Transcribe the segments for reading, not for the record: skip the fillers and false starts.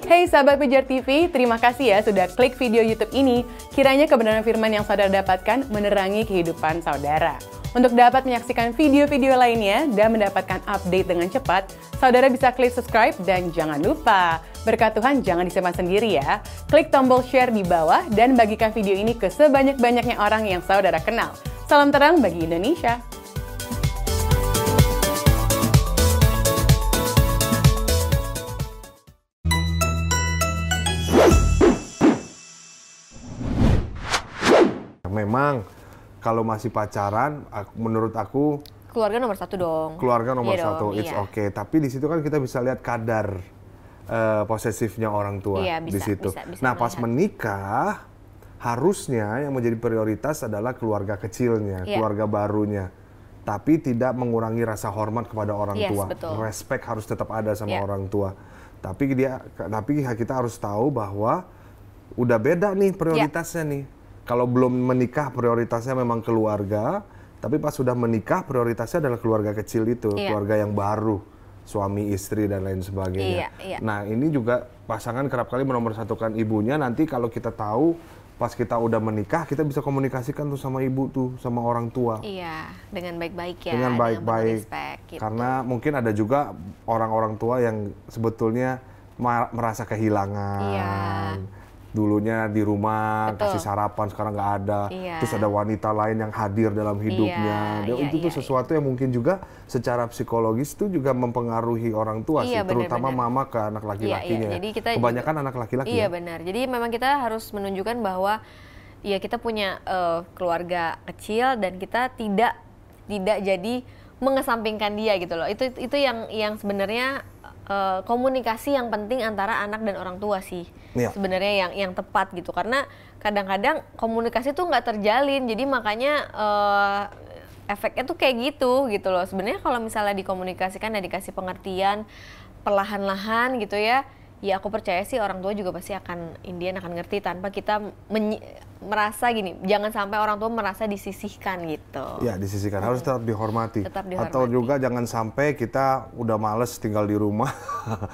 Hey sahabat Pijar TV, terima kasih ya sudah klik video YouTube ini. Kiranya kebenaran firman yang saudara dapatkan menerangi kehidupan saudara. Untuk dapat menyaksikan video-video lainnya dan mendapatkan update dengan cepat, saudara bisa klik subscribe dan jangan lupa, berkat Tuhan jangan disimpan sendiri ya. Klik tombol share di bawah dan bagikan video ini ke sebanyak-banyaknya orang yang saudara kenal. Salam terang bagi Indonesia. Memang kalau masih pacaran, menurut aku keluarga nomor satu dong. Keluarga nomor Iya satu, dong, it's iya. okay. Tapi di situ kan kita bisa lihat kadar posesifnya orang tua Iya, di bisa, situ. bisa Nah, pas melihat. menikah harusnya yang menjadi prioritas adalah keluarga kecilnya, Iya. keluarga barunya. Tapi tidak mengurangi rasa hormat kepada orang Yes, tua. betul. Respect harus tetap ada sama Iya. orang tua. Tapi kita harus tahu bahwa udah beda nih prioritasnya nih. Kalau belum menikah prioritasnya memang keluarga, tapi pas sudah menikah prioritasnya adalah keluarga kecil itu, Iya. keluarga yang baru, suami, istri dan lain sebagainya. Iya, iya. Nah ini juga pasangan kerap kali menomorsatukan ibunya. Nanti kalau kita tahu pas kita udah menikah, kita bisa komunikasikan tuh sama ibu tuh, sama orang tua. Iya, dengan baik-baik ya. Dengan penuh baik-baik. respect, gitu. Karena mungkin ada juga orang-orang tua yang sebetulnya merasa kehilangan. Iya. Dulunya di rumah Betul. kasih sarapan, sekarang nggak ada. Iya. Terus ada wanita lain yang hadir dalam hidupnya. Iya, Itu tuh sesuatu yang mungkin juga secara psikologis itu juga mempengaruhi orang tua Iya, sih, terutama benar-benar. mama ke anak laki-lakinya. Iya. Jadi kita Kebanyakan anak laki-laki Iya ya. benar. Jadi memang kita harus menunjukkan bahwa ya kita punya keluarga kecil dan kita tidak jadi mengesampingkan dia gitu loh. Itu yang sebenarnya komunikasi yang penting antara anak dan orang tua sih. Iya. Sebenarnya yang tepat gitu. Karena kadang-kadang komunikasi tuh nggak terjalin. Jadi makanya efeknya tuh kayak gitu loh. Sebenarnya kalau misalnya dikomunikasikan dan dikasih pengertian perlahan-lahan gitu ya, ya aku percaya sih orang tua juga pasti akan ngerti tanpa kita merasa gini, jangan sampai orang tua merasa disisihkan gitu. Ya, disisihkan. Harus tetap dihormati. Tetap dihormati. Atau juga jangan sampai kita udah males tinggal di rumah.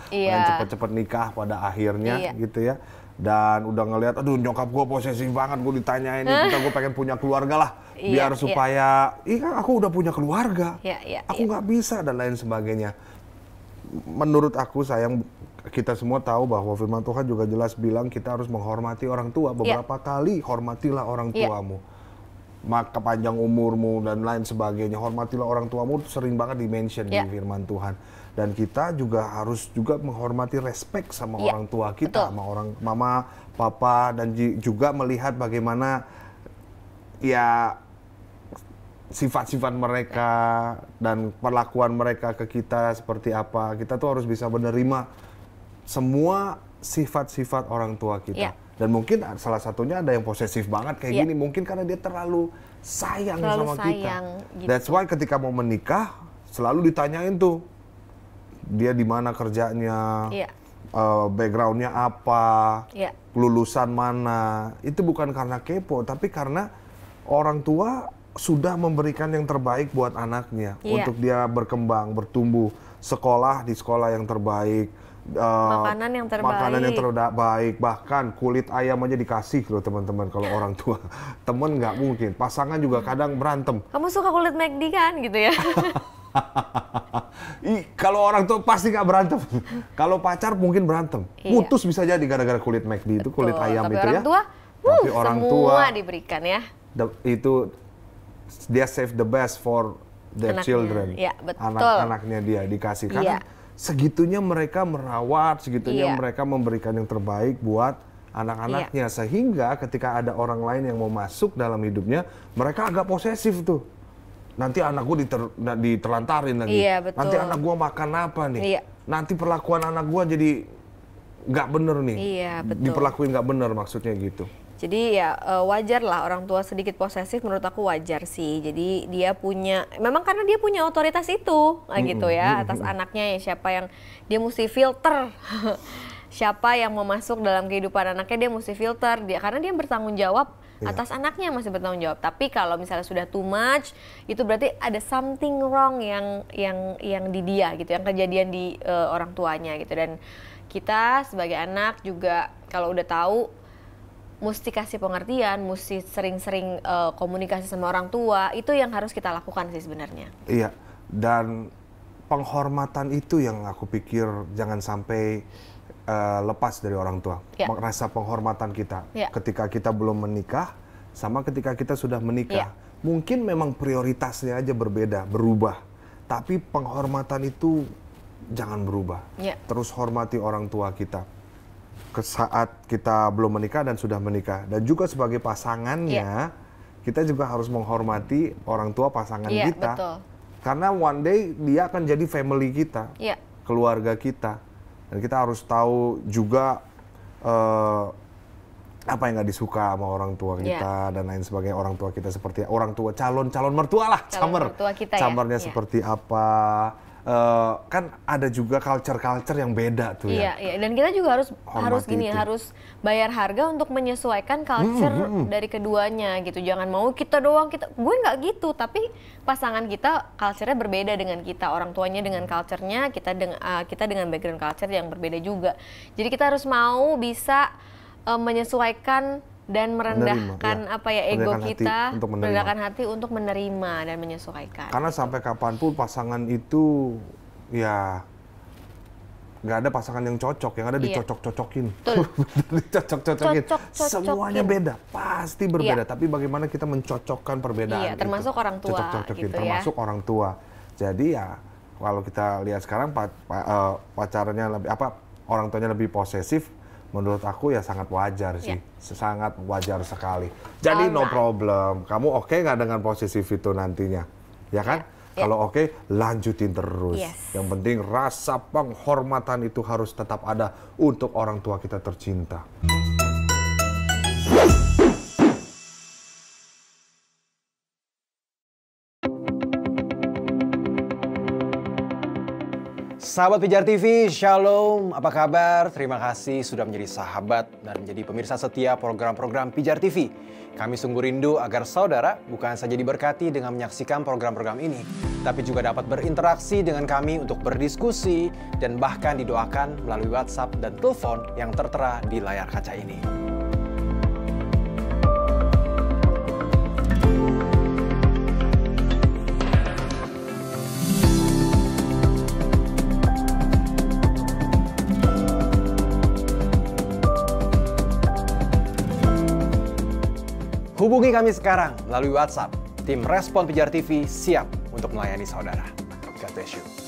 Iya. Dan cepet-cepet nikah pada akhirnya Iya. gitu ya. Dan udah ngelihat, aduh nyokap gue posesif banget, gue ditanyain, kita gue pengen punya keluarga lah. Iya, Biar supaya, kan aku udah punya keluarga. Iya, Aku nggak bisa dan lain sebagainya. Menurut aku kita semua tahu bahwa firman Tuhan juga jelas bilang kita harus menghormati orang tua. Beberapa kali hormatilah orang tuamu. Maka panjang umurmu dan lain sebagainya. Hormatilah orang tuamu, sering banget di-mention di firman Tuhan. Dan kita juga harus juga menghormati respect sama orang tua kita, sama orang mama, papa, dan juga melihat bagaimana ya sifat-sifat mereka dan perlakuan mereka ke kita seperti apa. Kita tuh harus bisa menerima semua sifat-sifat orang tua kita. Dan mungkin salah satunya ada yang posesif banget kayak gini. Mungkin karena dia terlalu sayang sama kita. Gitu. That's why ketika mau menikah selalu ditanyain tuh dia di mana kerjanya, backgroundnya apa, lulusan mana. Itu bukan karena kepo, tapi karena orang tua sudah memberikan yang terbaik buat anaknya untuk dia berkembang, bertumbuh, sekolah di sekolah yang terbaik. Makanan yang terbaik, bahkan kulit ayam aja dikasih loh teman-teman kalau orang tua. Temen nggak mungkin, pasangan juga kadang berantem. Kamu suka kulit McD kan gitu ya? Kalau orang tua pasti nggak berantem. Kalau pacar mungkin berantem. Putus bisa jadi gara-gara kulit McD itu, kulit ayam tapi itu orang ya. Tua, tapi orang tua semua diberikan ya. Itu dia save the best for their children. Iya, betul. Anak-anaknya dia dikasih karena segitunya mereka merawat, segitunya mereka memberikan yang terbaik buat anak-anaknya. Sehingga ketika ada orang lain yang mau masuk dalam hidupnya, mereka agak posesif tuh. Nanti anak gue ditelantarin lagi. Iya, betul. Nanti anak gue makan apa nih? Iya. Nanti perlakuan anak gue jadi nggak bener nih. Iya, betul. Diperlakuin nggak bener maksudnya gitu. Jadi ya wajar lah orang tua sedikit posesif, menurut aku wajar sih. Jadi dia punya, memang karena dia punya otoritas itu gitu ya atas anaknya, ya siapa yang dia mesti filter. Siapa yang mau masuk dalam kehidupan anaknya dia mesti filter, karena dia bertanggung jawab atas anaknya masih bertanggung jawab. Tapi kalau misalnya sudah too much, itu berarti ada something wrong yang di dia gitu, yang kejadian di orang tuanya gitu. Dan kita sebagai anak juga kalau udah tahu, mesti kasih pengertian, mesti sering-sering komunikasi sama orang tua. Itu yang harus kita lakukan sih sebenarnya. Iya, dan penghormatan itu yang aku pikir jangan sampai lepas dari orang tua. Rasa penghormatan kita ketika kita belum menikah sama ketika kita sudah menikah. Mungkin memang prioritasnya aja berubah. Tapi penghormatan itu jangan berubah. Terus hormati orang tua kita saat kita belum menikah dan sudah menikah. Dan juga sebagai pasangannya, kita juga harus menghormati orang tua pasangan kita. Betul. Karena one day dia akan jadi family kita, keluarga kita. Dan kita harus tahu juga apa yang nggak disuka sama orang tua kita dan lain sebagainya. Orang tua kita seperti calon mertua lah, camernya seperti apa. Kan ada juga culture yang beda tuh ya. Iya. Dan kita juga harus bayar harga untuk menyesuaikan culture dari keduanya gitu. Jangan mau kita doang, gue nggak gitu, tapi pasangan kita culture-nya berbeda dengan kita, orang tuanya dengan culture-nya, kita dengan background culture yang berbeda juga. Jadi kita harus mau bisa menyesuaikan dan merendahkan ego kita, merendahkan hati untuk menerima dan menyesuaikan. Karena sampai kapanpun pasangan itu ya nggak ada pasangan yang cocok, yang ada dicocok-cocokin. Dicocok-cocokin. Semuanya beda, pasti berbeda. Tapi bagaimana kita mencocokkan perbedaan itu. Termasuk orang tua gitu termasuk orang tua. Jadi ya kalau kita lihat sekarang pacarannya lebih orang tuanya lebih posesif. Menurut aku ya sangat wajar sih, sangat wajar sekali. Jadi no problem, kamu oke nggak dengan posesif itu nantinya, ya kan? Kalau oke, lanjutin terus. Yang penting rasa penghormatan itu harus tetap ada untuk orang tua kita tercinta. Sahabat Pijar TV, Shalom, apa kabar? Terima kasih sudah menjadi sahabat dan menjadi pemirsa setia program-program Pijar TV. Kami sungguh rindu agar saudara bukan saja diberkati dengan menyaksikan program-program ini, tapi juga dapat berinteraksi dengan kami untuk berdiskusi dan bahkan didoakan melalui WhatsApp dan telepon yang tertera di layar kaca ini. Hubungi kami sekarang melalui WhatsApp. Tim Respon Pijar TV siap untuk melayani saudara. God bless you.